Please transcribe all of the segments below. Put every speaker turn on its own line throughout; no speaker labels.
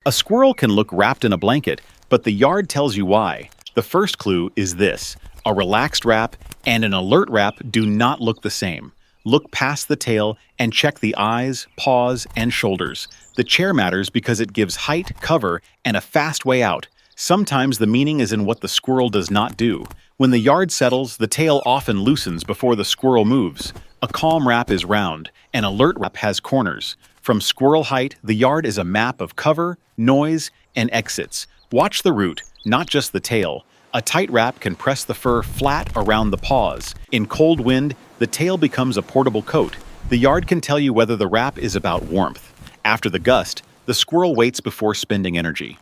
A squirrel can look wrapped in a blanket, but the yard tells you why. The first clue is this: a relaxed wrap and an alert wrap do not look the same. Look past the tail and check the eyes, paws, and shoulders. The chair matters because it gives height, cover, and a fast way out. Sometimes the meaning is in what the squirrel does not do. When the yard settles, the tail often loosens before the squirrel moves. A calm wrap is round, an alert wrap has corners. From squirrel height, the yard is a map of cover, noise, and exits. Watch the route, not just the tail. A tight wrap can press the fur flat around the paws. In cold wind, the tail becomes a portable coat. The yard can tell you whether the wrap is about warmth. After the gust, the squirrel waits before spending energy.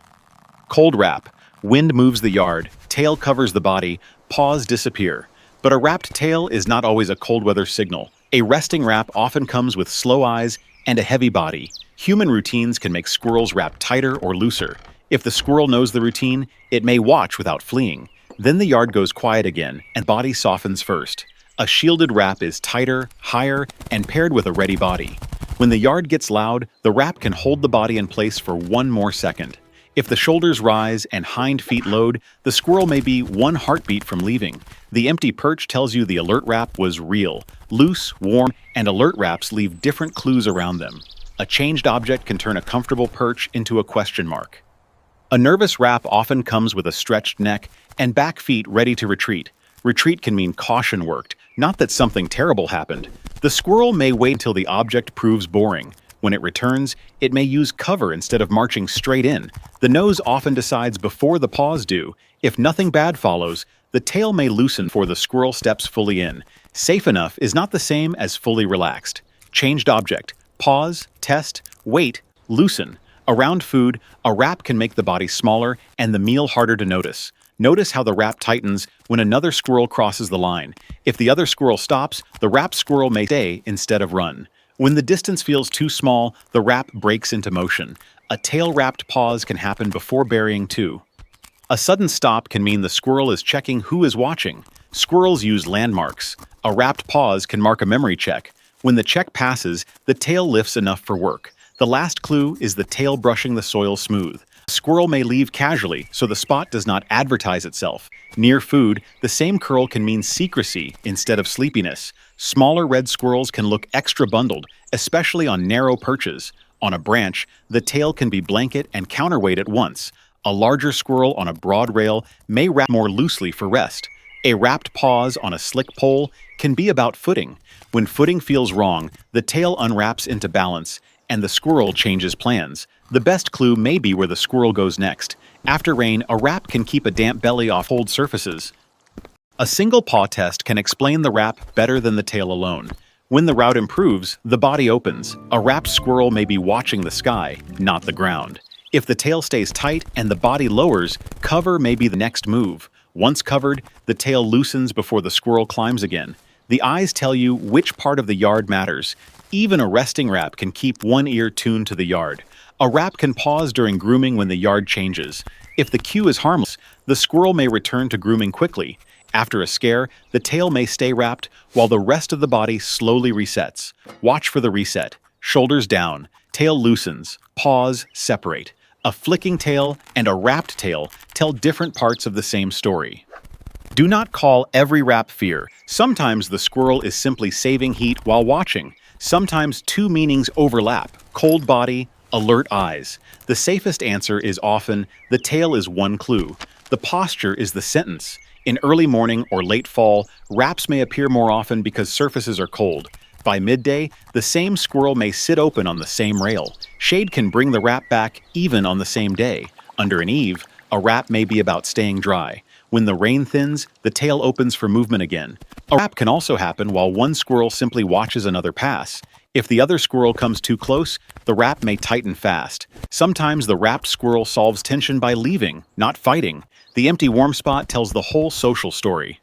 Cold wrap. Wind moves the yard, tail covers the body, paws disappear. But a wrapped tail is not always a cold weather signal. A resting wrap often comes with slow eyes and a heavy body. Human routines can make squirrels wrap tighter or looser. If the squirrel knows the routine, it may watch without fleeing. Then the yard goes quiet again, and body softens first. A shielded wrap is tighter, higher, and paired with a ready body. When the yard gets loud, the wrap can hold the body in place for one more second. If the shoulders rise and hind feet load, the squirrel may be one heartbeat from leaving. The empty perch tells you the alert wrap was real. Loose, warm, and alert wraps leave different clues around them. A changed object can turn a comfortable perch into a question mark. A nervous wrap often comes with a stretched neck and back feet ready to retreat. Retreat can mean caution worked, not that something terrible happened. The squirrel may wait until the object proves boring. When it returns, it may use cover instead of marching straight in. The nose often decides before the paws do. If nothing bad follows, the tail may loosen before the squirrel steps fully in. Safe enough is not the same as fully relaxed. Changed object. Pause, test, wait, loosen. Around food, a wrap can make the body smaller and the meal harder to notice. Notice how the wrap tightens when another squirrel crosses the line. If the other squirrel stops, the wrapped squirrel may stay instead of run. When the distance feels too small, the wrap breaks into motion. A tail-wrapped pause can happen before burying too. A sudden stop can mean the squirrel is checking who is watching. Squirrels use landmarks. A wrapped pause can mark a memory check. When the check passes, the tail lifts enough for work. The last clue is the tail brushing the soil smooth. A squirrel may leave casually, so the spot does not advertise itself. Near food, the same curl can mean secrecy instead of sleepiness. Smaller red squirrels can look extra bundled, especially on narrow perches. On a branch, the tail can be blanket and counterweight at once. A larger squirrel on a broad rail may wrap more loosely for rest. A wrapped pause on a slick pole can be about footing. When footing feels wrong, the tail unwraps into balance, and the squirrel changes plans. The best clue may be where the squirrel goes next. After rain, a wrap can keep a damp belly off cold surfaces. A single paw test can explain the wrap better than the tail alone. When the route improves, the body opens. A wrapped squirrel may be watching the sky, not the ground. If the tail stays tight and the body lowers, cover may be the next move. Once covered, the tail loosens before the squirrel climbs again. The eyes tell you which part of the yard matters. Even a resting wrap can keep one ear tuned to the yard. A wrap can pause during grooming when the yard changes. If the cue is harmless, the squirrel may return to grooming quickly. After a scare, the tail may stay wrapped while the rest of the body slowly resets. Watch for the reset. Shoulders down, tail loosens, paws separate. A flicking tail and a wrapped tail tell different parts of the same story. Do not call every wrap fear. Sometimes the squirrel is simply saving heat while watching. Sometimes two meanings overlap: cold body, alert eyes. The safest answer is often, the tail is one clue. The posture is the sentence. In early morning or late fall, wraps may appear more often because surfaces are cold. By midday, the same squirrel may sit open on the same rail. Shade can bring the wrap back even on the same day. Under an eave, a wrap may be about staying dry. When the rain thins, the tail opens for movement again. A wrap can also happen while one squirrel simply watches another pass. If the other squirrel comes too close, the wrap may tighten fast. Sometimes the wrapped squirrel solves tension by leaving, not fighting. The empty warm spot tells the whole social story.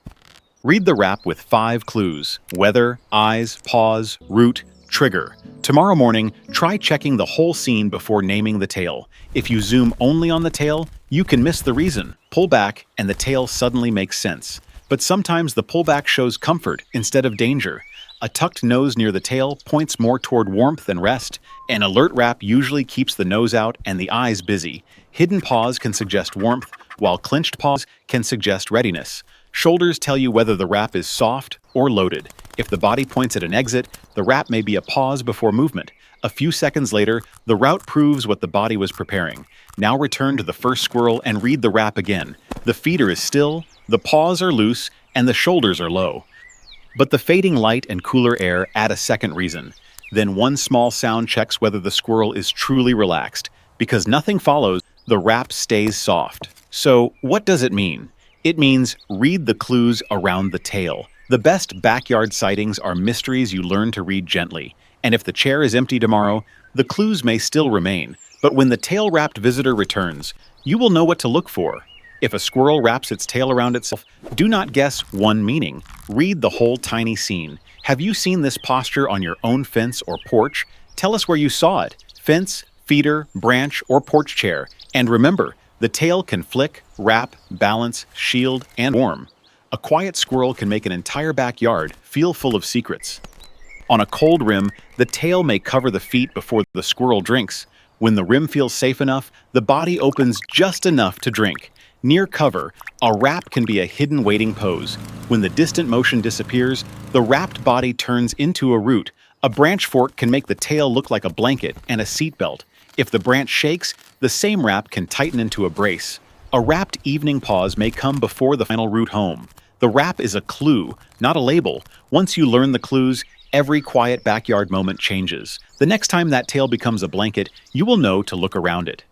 Read the wrap with 5 clues: weather, eyes, pause, route, trigger. Tomorrow morning, try checking the whole scene before naming the tail. If you zoom only on the tail, you can miss the reason. Pull back, and the tail suddenly makes sense. But sometimes the pullback shows comfort instead of danger. A tucked nose near the tail points more toward warmth and rest. An alert wrap usually keeps the nose out and the eyes busy. Hidden paws can suggest warmth, while clenched paws can suggest readiness. Shoulders tell you whether the wrap is soft or loaded. If the body points at an exit, the wrap may be a pause before movement. A few seconds later, the route proves what the body was preparing. Now return to the first squirrel and read the wrap again. The feeder is still, the paws are loose, and the shoulders are low. But the fading light and cooler air add a second reason. Then one small sound checks whether the squirrel is truly relaxed. Because nothing follows, the wrap stays soft. So, what does it mean? It means read the clues around the tail. The best backyard sightings are mysteries you learn to read gently. And if the chair is empty tomorrow, the clues may still remain. But when the tail-wrapped visitor returns, you will know what to look for. If a squirrel wraps its tail around itself, do not guess one meaning. Read the whole tiny scene. Have you seen this posture on your own fence or porch? Tell us where you saw it. Fence, feeder, branch, or porch chair. And remember, the tail can flick, wrap, balance, shield, and warm. A quiet squirrel can make an entire backyard feel full of secrets. On a cold rim, the tail may cover the feet before the squirrel drinks. When the rim feels safe enough, the body opens just enough to drink. Near cover, a wrap can be a hidden waiting pose. When the distant motion disappears, the wrapped body turns into a root. A branch fork can make the tail look like a blanket and a seatbelt. If the branch shakes, the same wrap can tighten into a brace. A wrapped evening pause may come before the final route home. The wrap is a clue, not a label. Once you learn the clues, every quiet backyard moment changes. The next time that tail becomes a blanket, you will know to look around it.